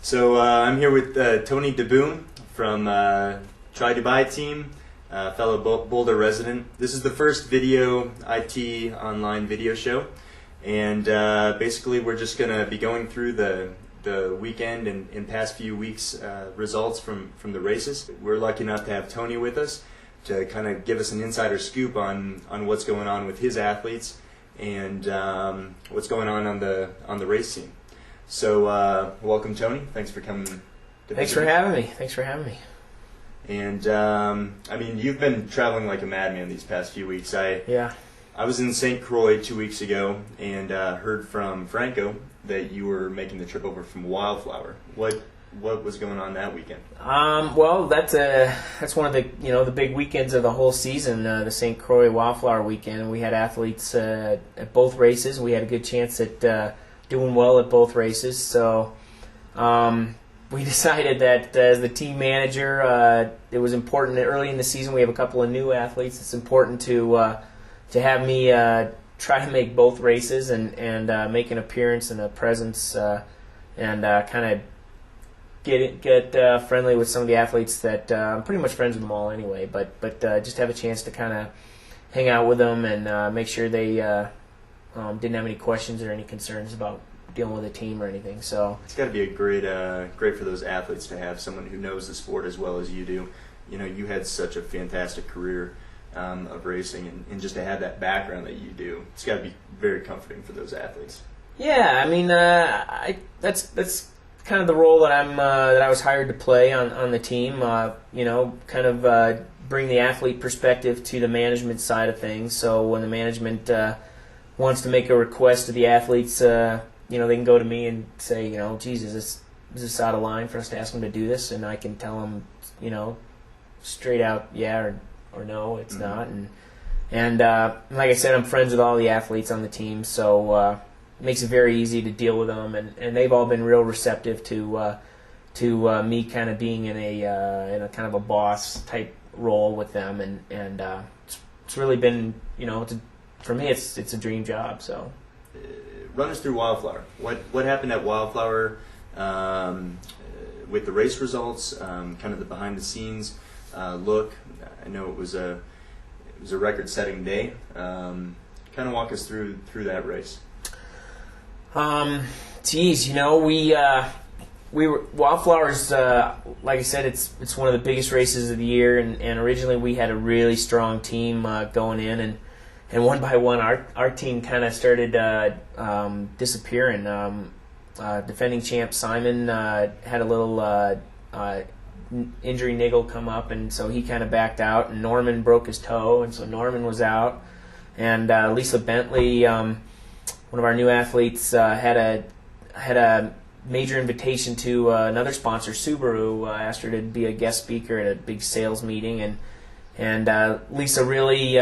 So I'm here with Tony DeBoom from Try Dubai team, fellow Boulder resident. This is the first video IT online video show, and basically we're just going to be going through the weekend and in past few weeks results from the races. We're lucky enough to have Tony with us to kind of give us an insider scoop on what's going on with his athletes and what's going on the race scene. So welcome, Tony. Thanks for coming. Thanks for having me. And I mean, you've been traveling like a madman these past few weeks. I was in St. Croix 2 weeks ago and heard from Franco that you were making the trip over from Wildflower. What was going on that weekend? Well, that's one of the big weekends of the whole season, the St. Croix Wildflower weekend. We had athletes at both races. We had a good chance at doing well at both races. So we decided that as the team manager, it was important that early in the season we have a couple of new athletes. It's important to have me try to make both races and make an appearance and a presence and kind of get friendly with some of the athletes that I'm pretty much friends with them all anyway, but just have a chance to kind of hang out with them and make sure they didn't have any questions or any concerns about dealing with a team or anything. So it's got to be a great for those athletes to have someone who knows the sport as well as you do. You know, you had such a fantastic career of racing, and just to have that background that you do, it's got to be very comforting for those athletes. Yeah, I mean, that's kind of the role that I was hired to play on the team. Kind of bring the athlete perspective to the management side of things. So when the management wants to make a request to the athletes, they can go to me and say, Jesus, is this out of line for us to ask them to do this? And I can tell them, straight out, yeah or no, it's not. And like I said, I'm friends with all the athletes on the team, so it makes it very easy to deal with them. And they've all been real receptive to me kind of being in a kind of a boss type role with them. And it's really been, for me, it's a dream job. So. Run us through Wildflower. What happened at Wildflower with the race results, kind of the behind the scenes look. I know it was a record-setting day. Kind of walk us through that race. We were Wildflower's. Like I said, it's one of the biggest races of the year, and originally we had a really strong team going in, and one by one our team kind of started disappearing. Defending champ Simon had a little injury niggle come up, and so he kind of backed out, and Norman broke his toe, and so Norman was out. And Lisa Bentley, one of our new athletes, had a major invitation to another sponsor, Subaru, asked her to be a guest speaker at a big sales meeting, and Lisa really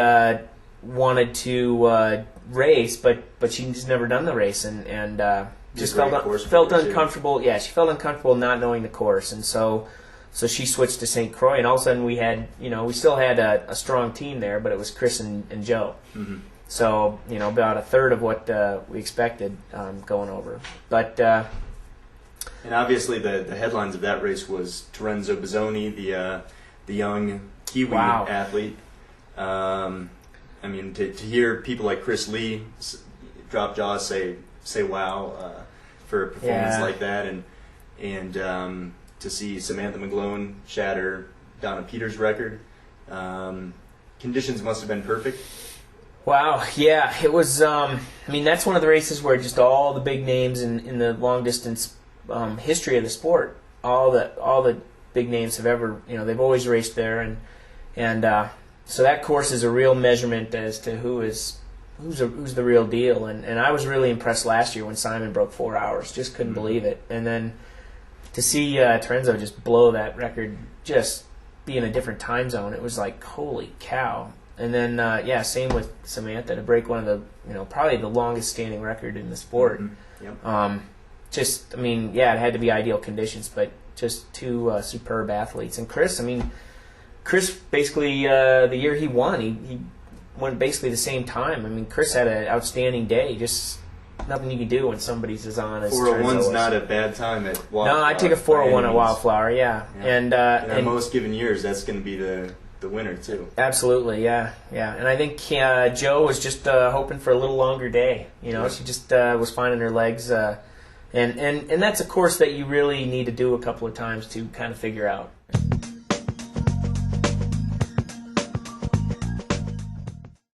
wanted to race, but she'd just never done the race, and just felt uncomfortable. Yeah, she felt uncomfortable not knowing the course, and so she switched to St. Croix, and all of a sudden we had, we still had a strong team there, but it was Chris and Joe. Mm-hmm. So, about a third of what we expected going over. But and obviously the headlines of that race was Terenzo Bozzoni, the young Kiwi athlete. I mean, to hear people like Chris Lee drop jaws, say wow for a performance like that, and to see Samantha McGlone shatter Donna Peters' record. Conditions must have been perfect. Wow, yeah, it was. That's one of the races where just all the big names in the long distance history of the sport, all the big names have ever, they've always raced there, and so that course is a real measurement as to who's the real deal. And I was really impressed last year when Simon broke 4 hours, just couldn't believe it. And then to see Terenzo just blow that record, just be in a different time zone, it was like, holy cow. And then, same with Samantha to break one of the, probably the longest standing record in the sport. Mm-hmm. Yep. It had to be ideal conditions, but just two superb athletes. And Chris basically, the year he won, he went basically the same time. Chris had an outstanding day, just nothing you can do when somebody's as on as 401's not a bad time at Wildflower. No, I take a 401 at Wildflower, yeah. And on most given years, that's going to be the winner too. Absolutely, yeah. And I think Joe was just hoping for a little longer day. She just was finding her legs, and that's a course that you really need to do a couple of times to kind of figure out.